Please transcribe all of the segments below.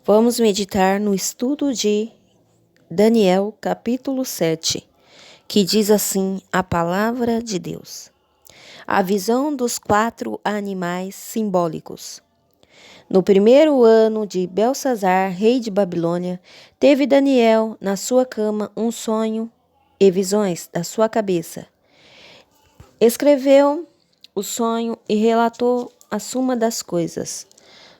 Vamos meditar no estudo de Daniel, capítulo 7, que diz assim a palavra de Deus. A visão dos 4 animais simbólicos. No primeiro ano de Belsazar, rei de Babilônia, teve Daniel na sua cama um sonho e visões da sua cabeça. Escreveu o sonho e relatou a suma das coisas.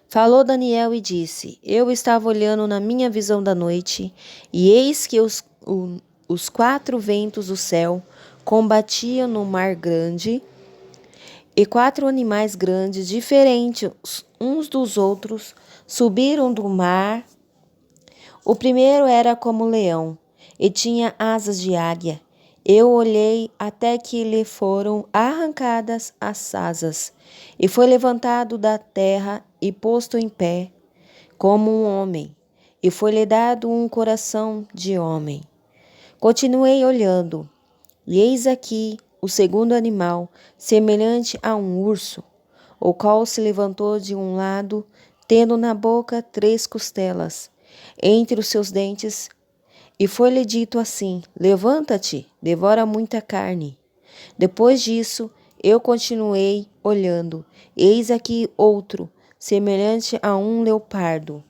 Falou Daniel e disse: Eu estava olhando na minha visão da noite, e eis que os 4 ventos do céu combatiam no mar grande, e 4 animais grandes, diferentes uns dos outros, subiram do mar. O primeiro era como leão, e tinha asas de águia. Eu olhei até que lhe foram arrancadas as asas, e foi levantado da terra e posto em pé, como um homem, e foi-lhe dado um coração de homem. Continuei olhando, e eis aqui o segundo animal, semelhante a um urso, o qual se levantou de um lado, tendo na boca 3 costelas, entre os seus dentes, e foi-lhe dito assim: Levanta-te, devora muita carne. Depois disso, eu continuei olhando. Eis aqui outro, semelhante a um leopardo.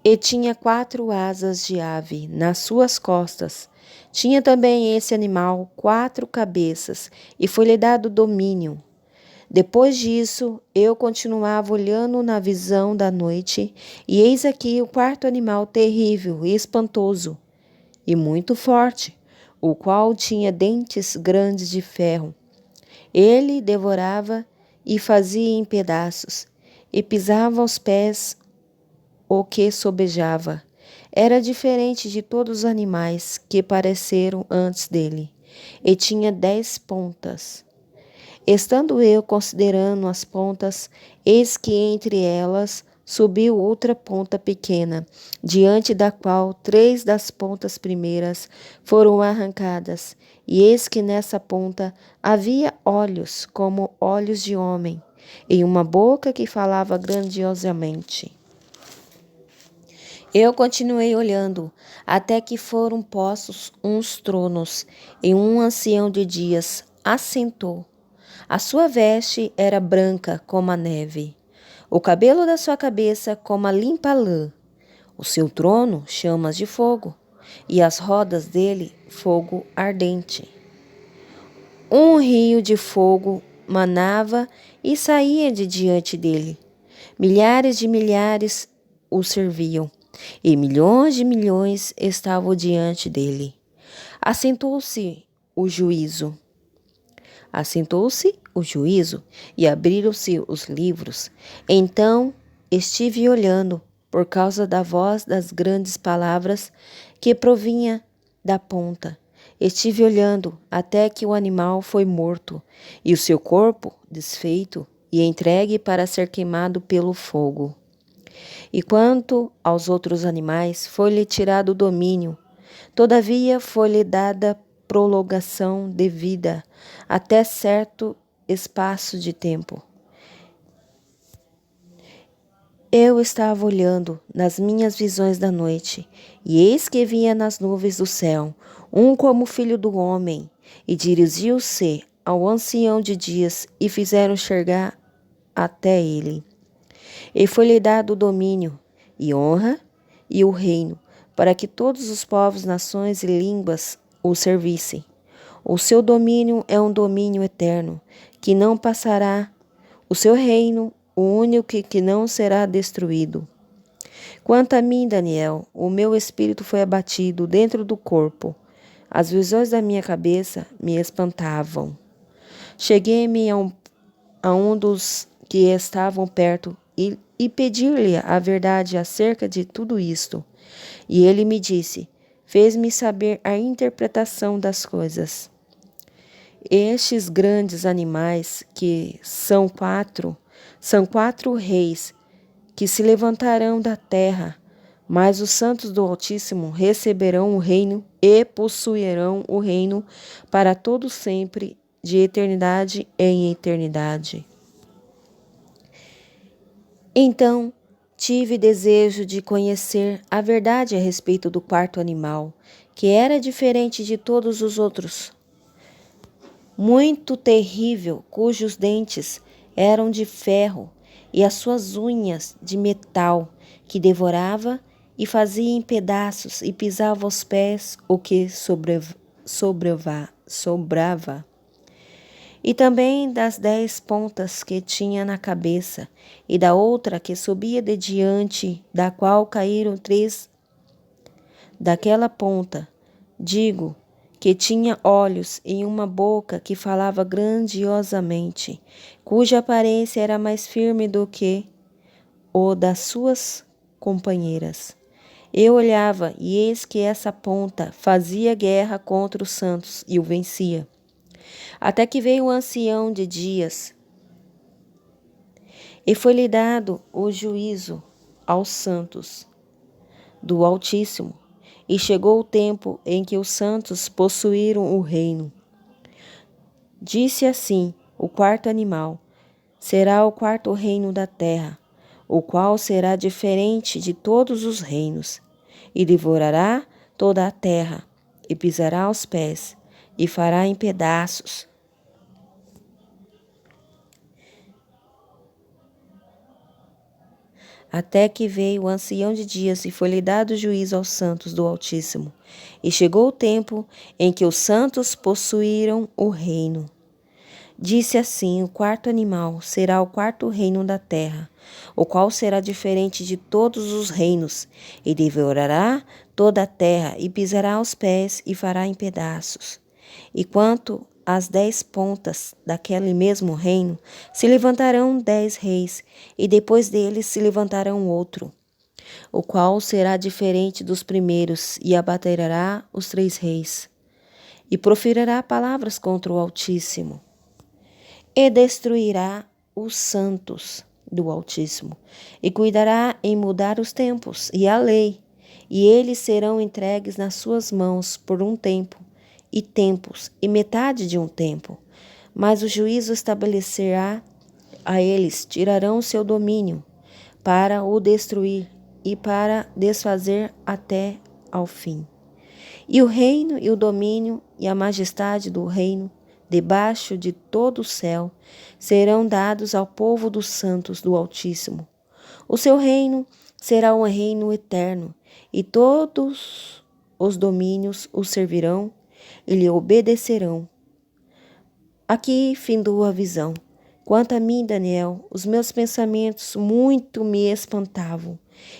E tinha 4 asas de ave nas suas costas. Tinha também esse animal 4 cabeças, e foi-lhe dado domínio. Depois disso, eu continuava olhando na visão da noite, e eis aqui o 4º animal terrível e espantoso, e muito forte, o qual tinha dentes grandes de ferro. Ele devorava e fazia em pedaços, e pisava aos pés o que sobejava. Era diferente de todos os animais que apareceram antes dele, e tinha 10 pontas. Estando eu considerando as pontas, eis que entre elas subiu outra ponta pequena, diante da qual 3 das pontas primeiras foram arrancadas, e eis que nessa ponta havia olhos como olhos de homem, e uma boca que falava grandiosamente. Eu continuei olhando, até que foram postos uns tronos, e um ancião de dias assentou. A sua veste era branca como a neve, o cabelo da sua cabeça como a limpa lã. O seu trono chamas de fogo, e as rodas dele fogo ardente. Um rio de fogo manava e saía de diante dele. Milhares de milhares o serviam, e milhões de milhões estavam diante dele. Assentou-se o juízo. Assentou-se o juízo e abriram-se os livros. Então estive olhando, por causa da voz das grandes palavras que provinha da ponta. Estive olhando até que o animal foi morto, e o seu corpo desfeito e entregue para ser queimado pelo fogo. E quanto aos outros animais, foi-lhe tirado o domínio. Todavia foi-lhe dada prolongação de vida até certo espaço de tempo. Eu estava olhando nas minhas visões da noite, e eis que vinha nas nuvens do céu, um como filho do homem, e dirigiu-se ao ancião de dias, e fizeram chegar até ele. E foi-lhe dado o domínio, e honra, e o reino, para que todos os povos, nações e línguas o servissem. O seu domínio é um domínio eterno, que não passará. O seu reino, o único que não será destruído. Quanto a mim, Daniel, o meu espírito foi abatido dentro do corpo. As visões da minha cabeça me espantavam. Cheguei-me a um dos que estavam perto e pedi-lhe a verdade acerca de tudo isto. E ele me disse, fez-me saber a interpretação das coisas. Estes grandes animais, que são 4 reis que se levantarão da terra, mas os santos do Altíssimo receberão o reino e possuirão o reino para todo sempre, de eternidade em eternidade. Então tive desejo de conhecer a verdade a respeito do quarto animal, que era diferente de todos os outros, muito terrível, cujos dentes eram de ferro e as suas unhas de metal, que devorava e fazia em pedaços e pisava aos pés o que sobrava. E também das 10 pontas que tinha na cabeça, e da outra que subia de diante, da qual caíram 3 daquela ponta. Digo que tinha olhos e uma boca que falava grandiosamente, cuja aparência era mais firme do que o das suas companheiras. Eu olhava, e eis que essa ponta fazia guerra contra os santos e o vencia. Até que veio o ancião de dias, e foi-lhe dado o juízo aos santos do Altíssimo, e chegou o tempo em que os santos possuíram o reino. Disse assim o quarto animal: será o quarto reino da terra, o qual será diferente de todos os reinos, e devorará toda a terra, e pisará aos pés, e fará em pedaços. Até que veio o ancião de dias e foi-lhe dado juízo aos santos do Altíssimo. E chegou o tempo em que os santos possuíram o reino. Disse assim: o quarto animal será o quarto reino da terra, o qual será diferente de todos os reinos, e devorará toda a terra, e pisará aos pés, e fará em pedaços. E quanto às 10 pontas daquele mesmo reino, se levantarão 10 reis, e depois deles se levantarão outro, o qual será diferente dos primeiros, e abaterá os 3 reis, e proferirá palavras contra o Altíssimo, e destruirá os santos do Altíssimo, e cuidará em mudar os tempos e a lei, e eles serão entregues nas suas mãos por um tempo, e tempos, e metade de um tempo. Mas o juízo estabelecerá a eles, tirarão o seu domínio, para o destruir e para desfazer até ao fim. E o reino e o domínio e a majestade do reino, debaixo de todo o céu, serão dados ao povo dos santos do Altíssimo. O seu reino será um reino eterno, e todos os domínios o servirão e lhe obedecerão. Aqui findou a visão. Quanto a mim, Daniel, os meus pensamentos muito me espantavam,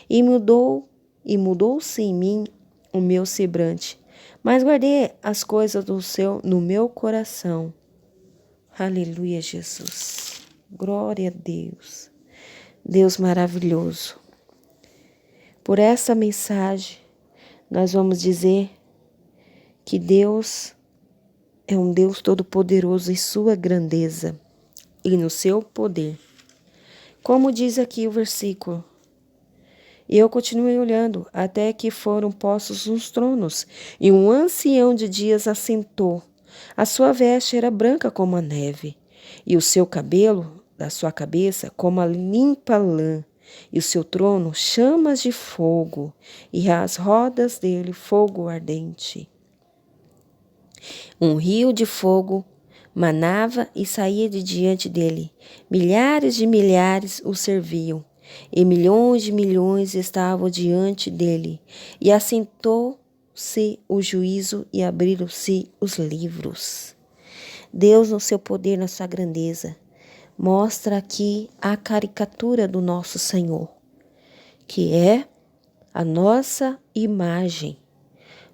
e mudou-se em mim o meu semblante, mas guardei as coisas do seu no meu coração. Aleluia, Jesus. Glória a Deus. Deus maravilhoso. Por essa mensagem, nós vamos dizer que Deus é um Deus todo-poderoso em sua grandeza e no seu poder. Como diz aqui o versículo: e eu continuei olhando até que foram postos uns tronos, e um ancião de dias assentou. A sua veste era branca como a neve, e o seu cabelo da sua cabeça como a limpa lã, e o seu trono chamas de fogo, e as rodas dele fogo ardente. Um rio de fogo manava e saía de diante dele. Milhares de milhares o serviam, e milhões de milhões estavam diante dele. E assentou-se o juízo e abriram-se os livros. Deus, no seu poder, na sua grandeza, mostra aqui a caricatura do nosso Senhor, que é a nossa imagem.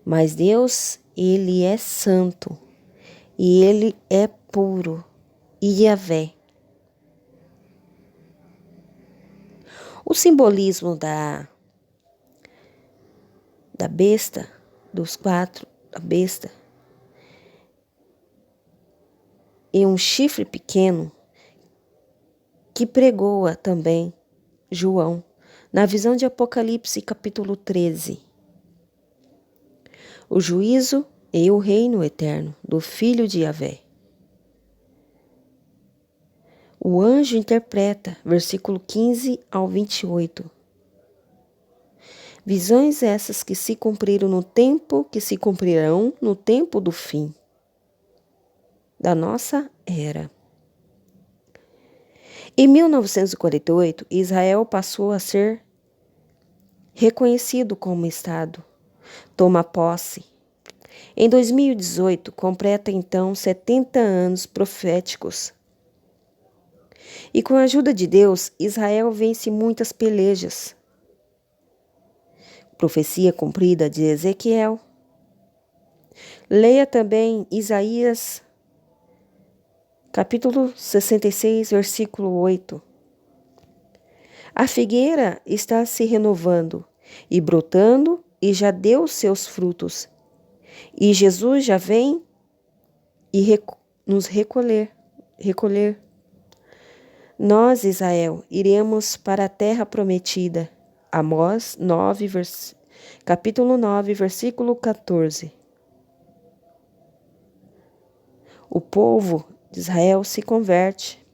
Mas Deus, Ele é santo e Ele é puro, Yahvé. O simbolismo da besta, dos 4, da besta, e um chifre pequeno que pregoa também João na visão de Apocalipse capítulo 13. O juízo e o reino eterno do Filho de Yahvé. O anjo interpreta, versículo 15 ao 28. Visões essas que se cumpriram no tempo, que se cumprirão no tempo do fim da nossa era. Em 1948, Israel passou a ser reconhecido como Estado. Toma posse. Em 2018, completa então 70 anos proféticos. E com a ajuda de Deus, Israel vence muitas pelejas. Profecia cumprida de Ezequiel. Leia também Isaías, capítulo 66, versículo 8. A figueira está se renovando e brotando e já deu seus frutos. E Jesus já vem e nos recolher. Nós, Israel, iremos para a terra prometida. Amós 9, capítulo 9, versículo 14. O povo de Israel se converte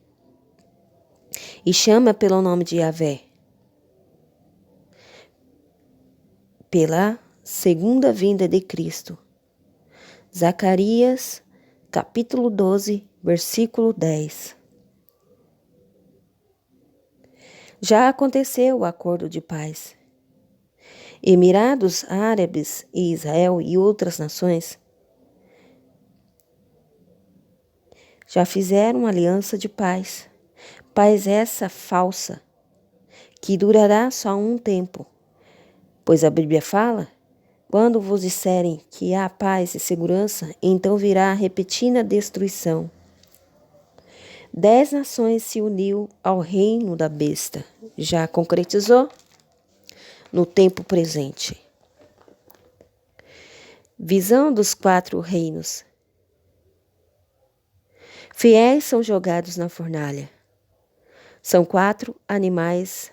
e chama pelo nome de Yahvé. Pela segunda vinda de Cristo. Zacarias, capítulo 12, versículo 10. Já aconteceu o acordo de paz. Emirados Árabes e Israel e outras nações já fizeram uma aliança de paz. Paz essa falsa, que durará só um tempo. Pois a Bíblia fala, quando vos disserem que há paz e segurança, então virá a repentina destruição. 10 nações se uniu ao reino da besta. Já concretizou? No tempo presente. Visão dos 4 reinos. Fiéis são jogados na fornalha. São 4 animais.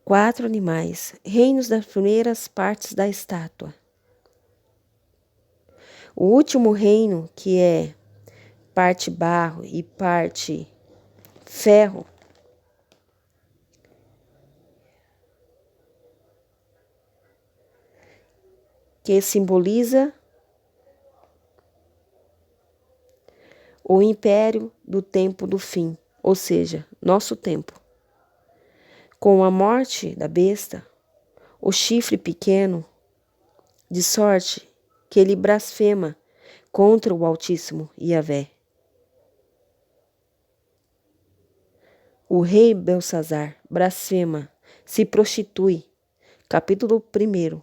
Quatro animais, reinos das primeiras partes da estátua. O último reino, que é parte barro e parte ferro, que simboliza o império do tempo do fim, ou seja, nosso tempo. Com a morte da besta, o chifre pequeno, de sorte que ele blasfema contra o Altíssimo Yahvé. O rei Belsazar blasfema, se prostitui. Capítulo 1.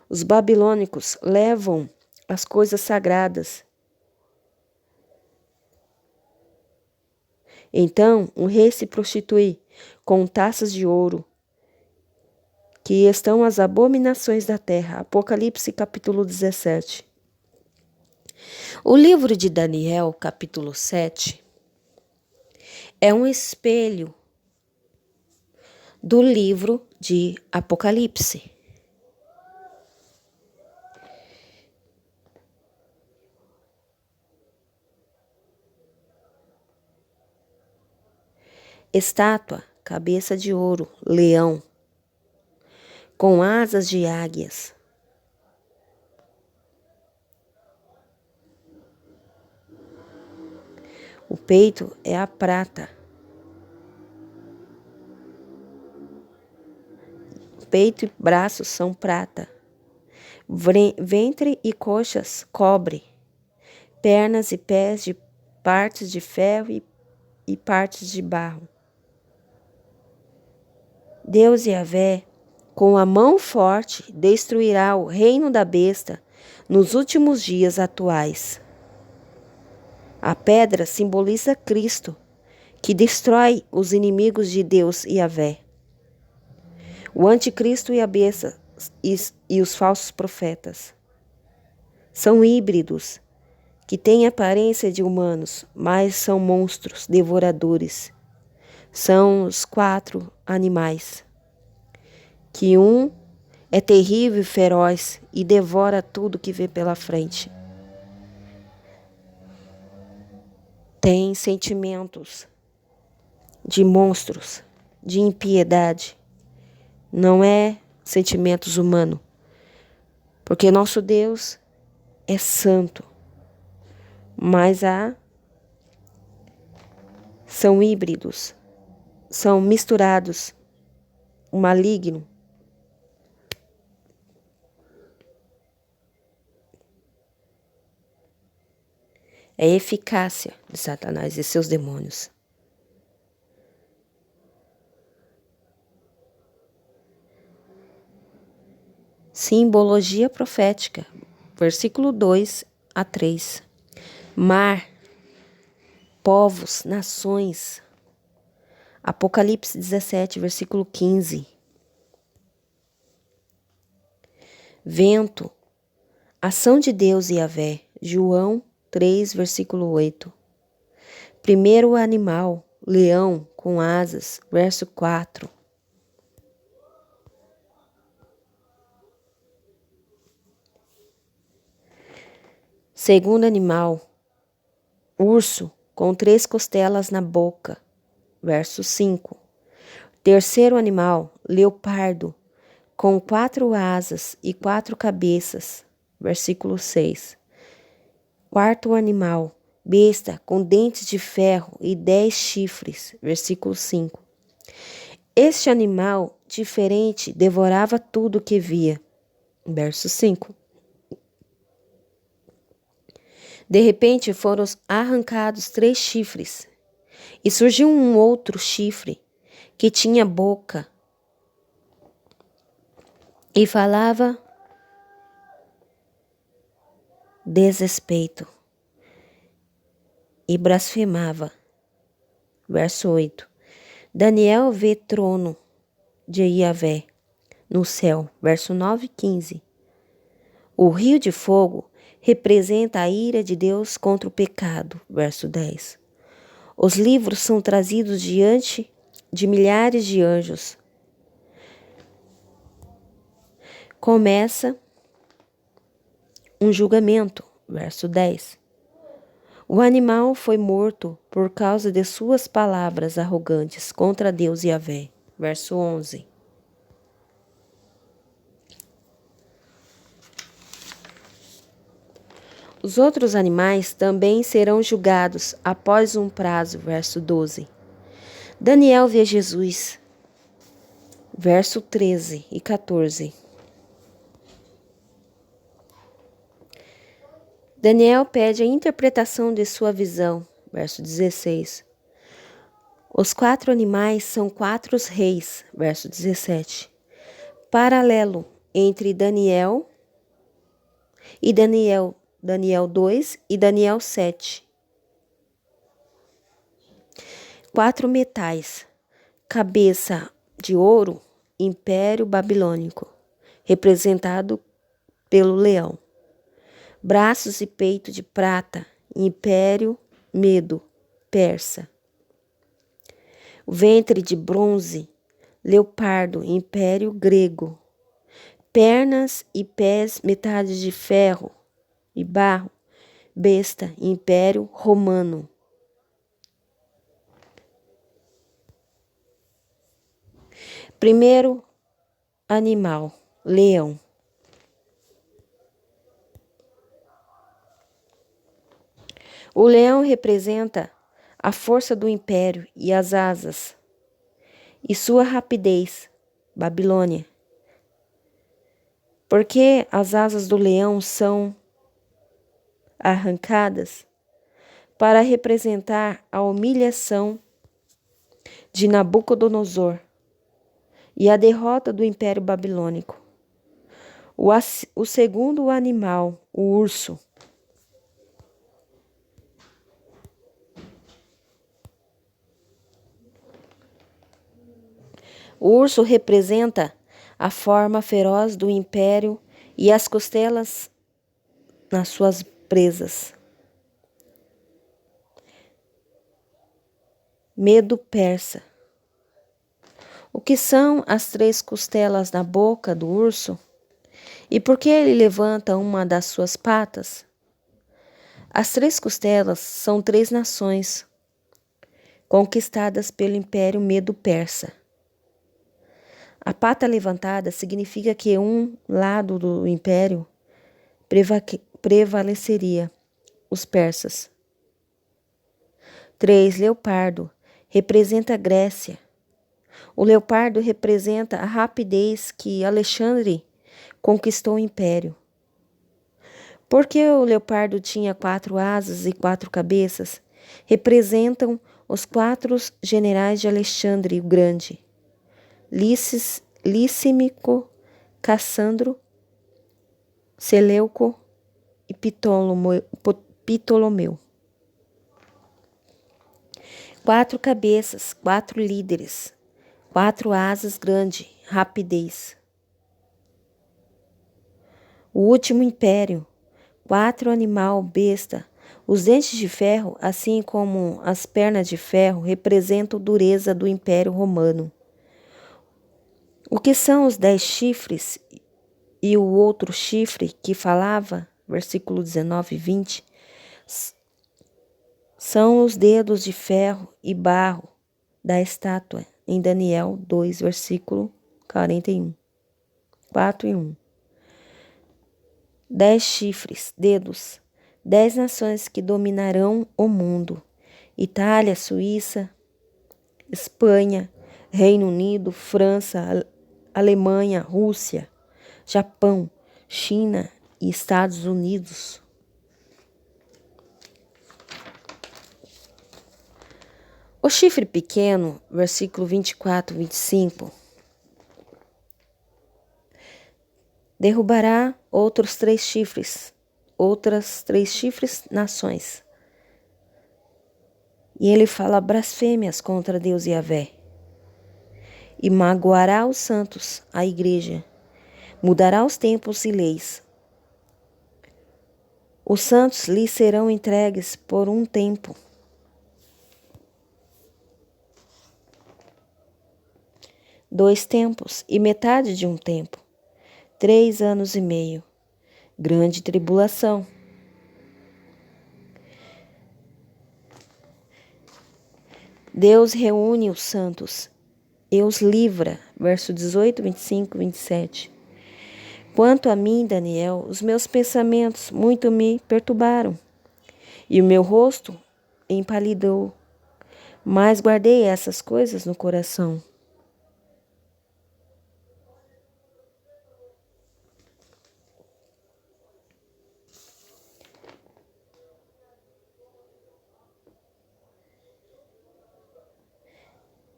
Os babilônicos levam as coisas sagradas. Então, o rei se prostitui com taças de ouro, que estão as abominações da terra. Apocalipse, capítulo 17. O livro de Daniel, capítulo 7, é um espelho do livro de Apocalipse. Estátua, cabeça de ouro, leão, com asas de águias. O peito é a prata. Peito e braços são prata. Ventre e coxas, cobre. Pernas e pés de partes de ferro e partes de barro. Deus Yahvé, com a mão forte, destruirá o reino da besta nos últimos dias atuais. A pedra simboliza Cristo, que destrói os inimigos de Deus Yahvé. O anticristo e a besta e os falsos profetas são híbridos, que têm aparência de humanos, mas são monstros devoradores. São os 4 animais, que um é terrível e feroz e devora tudo que vê pela frente. Tem sentimentos de monstros, de impiedade. Não é sentimentos humanos, porque nosso Deus é santo, mas são híbridos, são misturados, o maligno. É a eficácia de Satanás e seus demônios. Simbologia profética, versículo 2 a 3. Mar, povos, nações. Apocalipse 17, versículo 15. Vento, ação de Deus e Yahvé. João 3, versículo 8. Primeiro animal, leão com asas, verso 4. Segundo animal, urso com 3 costelas na boca, verso 5. Terceiro animal, leopardo, com 4 asas e 4 cabeças, versículo 6. Quarto animal, besta com dentes de ferro e 10 chifres, versículo 5. Este animal diferente devorava tudo que via, verso 5. De repente foram arrancados 3 chifres, e surgiu um outro chifre, que tinha boca, e falava desrespeito, e blasfemava. Verso 8. Daniel vê trono de Yahvé no céu. Verso 9 e 15. O rio de fogo representa a ira de Deus contra o pecado. Verso 10. Os livros são trazidos diante de milhares de anjos. Começa um julgamento. Verso 10. O animal foi morto por causa de suas palavras arrogantes contra Deus e Yahvé. Verso 11. Os outros animais também serão julgados após um prazo. Verso 12. Daniel vê Jesus. Verso 13 e 14. Daniel pede a interpretação de sua visão. Verso 16. Os 4 animais são 4 reis. Verso 17. Paralelo entre Daniel 2 e Daniel 7. 4 metais. Cabeça de ouro, Império Babilônico, representado pelo leão. Braços e peito de prata, Império Medo, persa. Ventre de bronze, leopardo, Império grego. Pernas e pés, metade de ferro e barro, besta, Império romano. Primeiro animal, leão. O leão representa a força do império e as asas, e sua rapidez, Babilônia. Porque as asas do leão são arrancadas para representar a humilhação de Nabucodonosor e a derrota do Império Babilônico. O segundo animal, o urso. O urso representa a forma feroz do império e as costelas nas suas presas. Medo persa. O que são as 3 costelas na boca do urso? E por que ele levanta uma das suas patas? As 3 costelas são 3 nações, conquistadas pelo Império Medo-Persa. A pata levantada significa que um lado do império prevaleceria, os persas. 3. Leopardo representa a Grécia. O leopardo representa a rapidez que Alexandre conquistou o império. Porque o leopardo tinha 4 asas e 4 cabeças, representam os 4 generais de Alexandre o Grande: Licímaco, Cassandro, Seleuco e Ptolomeu. 4 cabeças, 4 líderes, 4 asas grande, rapidez. O último império, 4 animal, besta. Os dentes de ferro, assim como as pernas de ferro, representam a dureza do Império Romano. O que são os 10 chifres e o outro chifre que falava, versículo 19 e 20, são os dedos de ferro e barro da estátua, em Daniel 2, versículo 41. 4 e 1. 10 chifres, dedos, 10 nações que dominarão o mundo: Itália, Suíça, Espanha, Reino Unido, França, Alemanha, Rússia, Japão, China e Estados Unidos. O chifre pequeno, versículo 24 e 25, derrubará outras 3 chifres nações. E ele fala blasfêmias contra Deus e Yahvé. E magoará os santos, a igreja. Mudará os tempos e leis. Os santos lhe serão entregues por um tempo. Dois tempos e metade de um tempo. 3 anos e meio. Grande tribulação. Deus reúne os santos e os livra. Verso 18, 25 e 27. Quanto a mim, Daniel, os meus pensamentos muito me perturbaram, e o meu rosto empalidou, mas guardei essas coisas no coração.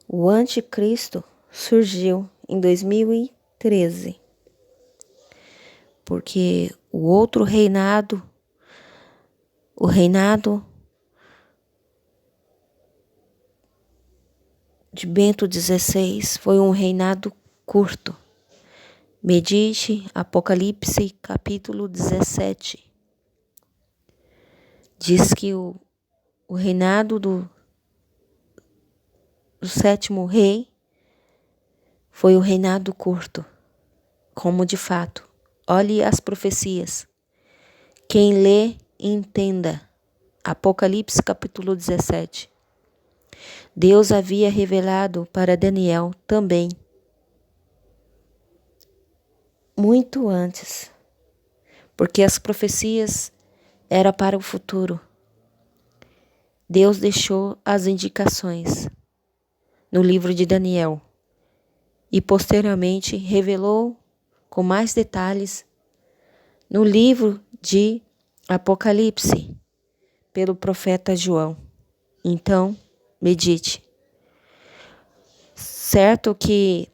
O anticristo surgiu em 2013, porque o outro reinado, o reinado de Bento XVI, foi um reinado curto. Medite Apocalipse capítulo 17. Diz que o reinado do 7º rei foi um reinado curto, como de fato. Olhe as profecias. Quem lê, entenda. Apocalipse capítulo 17. Deus havia revelado para Daniel também, muito antes, porque as profecias eram para o futuro. Deus deixou as indicações no livro de Daniel e posteriormente revelou com mais detalhes no livro de Apocalipse pelo profeta João. Então, medite. Certo que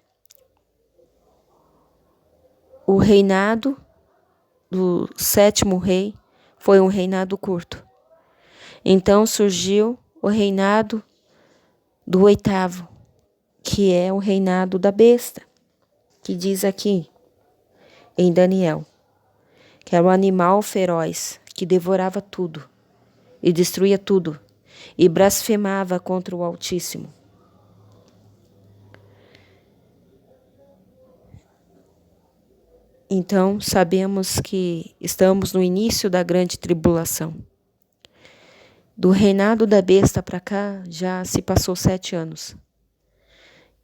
o reinado do 7º rei foi um reinado curto. Então surgiu o reinado do 8º, que é o reinado da besta, que diz aqui em Daniel, que era um animal feroz que devorava tudo e destruía tudo e blasfemava contra o Altíssimo. Então, sabemos que estamos no início da grande tribulação. Do reinado da besta para cá já se passou 7 anos.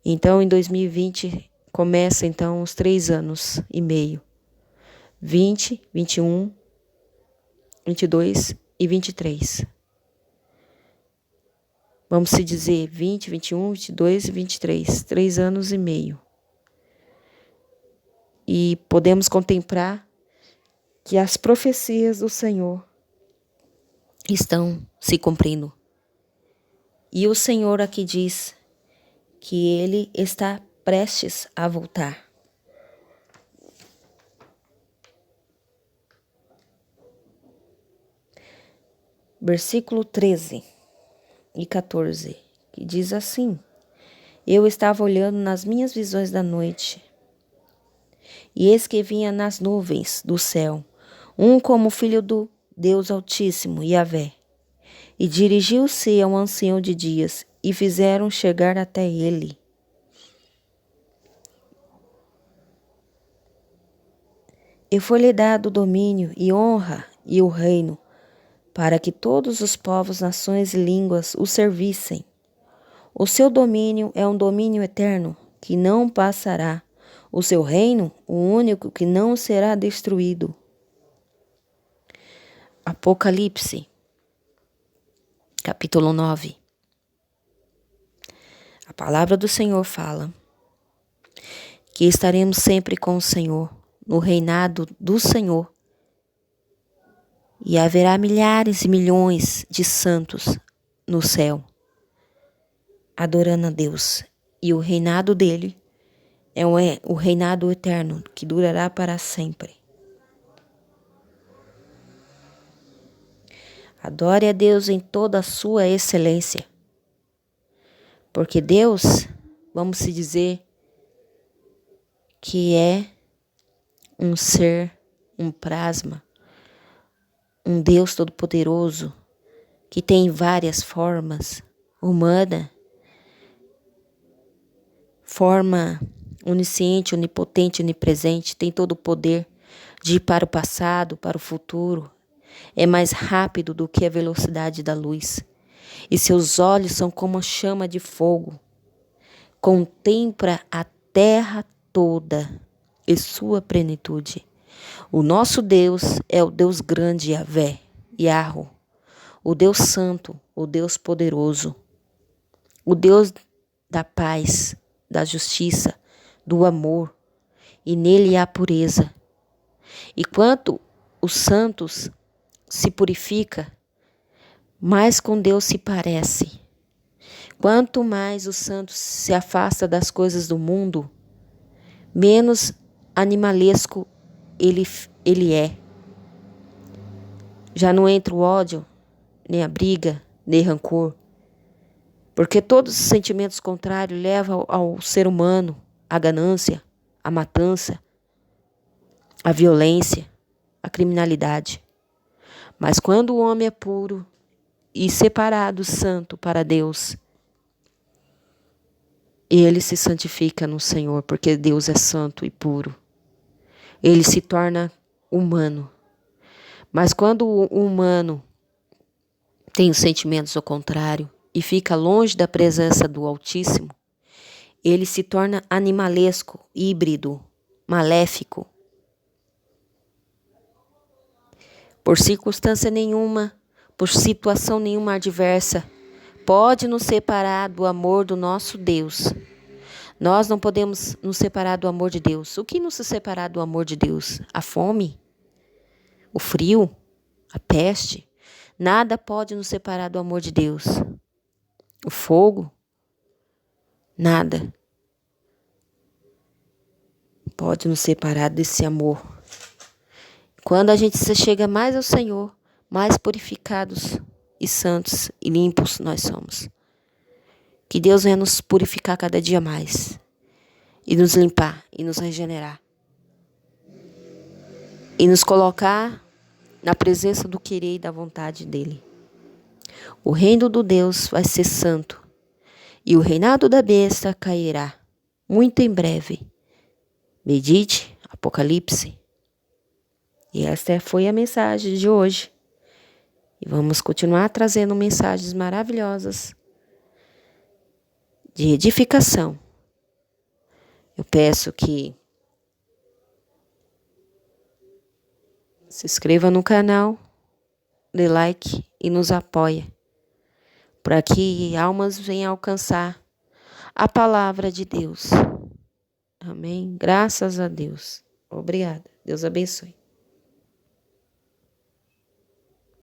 Então, em 2020, começa então os 3 anos e meio. 20, 21, 22 e 23. Vamos se dizer 20, 21, 22 e 23. 3 anos e meio. E podemos contemplar que as profecias do Senhor estão se cumprindo. E o Senhor aqui diz que Ele está prestes a voltar. Versículo 13 e 14, que diz assim: Eu estava olhando nas minhas visões da noite, e eis que vinha nas nuvens do céu, um como filho do Deus Altíssimo, Yahvé, e dirigiu-se ao ancião de dias, e fizeram chegar até ele. E foi-lhe dado o domínio e honra e o reino, para que todos os povos, nações e línguas o servissem. O seu domínio é um domínio eterno, que não passará. O seu reino, o único que não será destruído. Apocalipse, capítulo 9. A palavra do Senhor fala que estaremos sempre com o Senhor, no reinado do Senhor. E haverá milhares e milhões de santos no céu, adorando a Deus. E o reinado dele é o reinado eterno, que durará para sempre. Adore a Deus em toda a sua excelência. Porque Deus, vamos se dizer, que é um ser, um plasma, um Deus todo-poderoso, que tem várias formas, humana, forma onisciente, onipotente, onipresente, tem todo o poder de ir para o passado, para o futuro. É mais rápido do que a velocidade da luz. E seus olhos são como chama de fogo. Contempla a terra toda e sua plenitude. O nosso Deus é o Deus grande, Yahvé, Yahweh, o Deus santo, o Deus poderoso, o Deus da paz, da justiça, do amor, e nele há pureza. E quanto os santos se purifica, mais com Deus se parece. Quanto mais o santo se afasta das coisas do mundo, menos animalesco ele é. Já não entra o ódio, nem a briga, nem rancor, porque todos os sentimentos contrários levam ao ser humano à ganância, à matança, à violência, à criminalidade. Mas quando o homem é puro e separado, santo para Deus, ele se santifica no Senhor, porque Deus é santo e puro. Ele se torna humano. Mas quando o humano tem os sentimentos ao contrário e fica longe da presença do Altíssimo, ele se torna animalesco, híbrido, maléfico. Por circunstância nenhuma, por situação nenhuma adversa, pode nos separar do amor do nosso Deus. Nós não podemos nos separar do amor de Deus. O que nos separar do amor de Deus? A fome? O frio? A peste? Nada pode nos separar do amor de Deus. O fogo? Nada pode nos separar desse amor. Quando a gente se chega mais ao Senhor, mais purificados e santos e limpos nós somos. Que Deus venha nos purificar cada dia mais e nos limpar e nos regenerar e nos colocar na presença do querer e da vontade dele. O reino do Deus vai ser santo e o reinado da besta cairá muito em breve. Medite, Apocalipse. E esta foi a mensagem de hoje. E vamos continuar trazendo mensagens maravilhosas de edificação. Eu peço que se inscreva no canal, dê like e nos apoie, para que almas venham alcançar a palavra de Deus. Amém? Graças a Deus. Obrigada. Deus abençoe.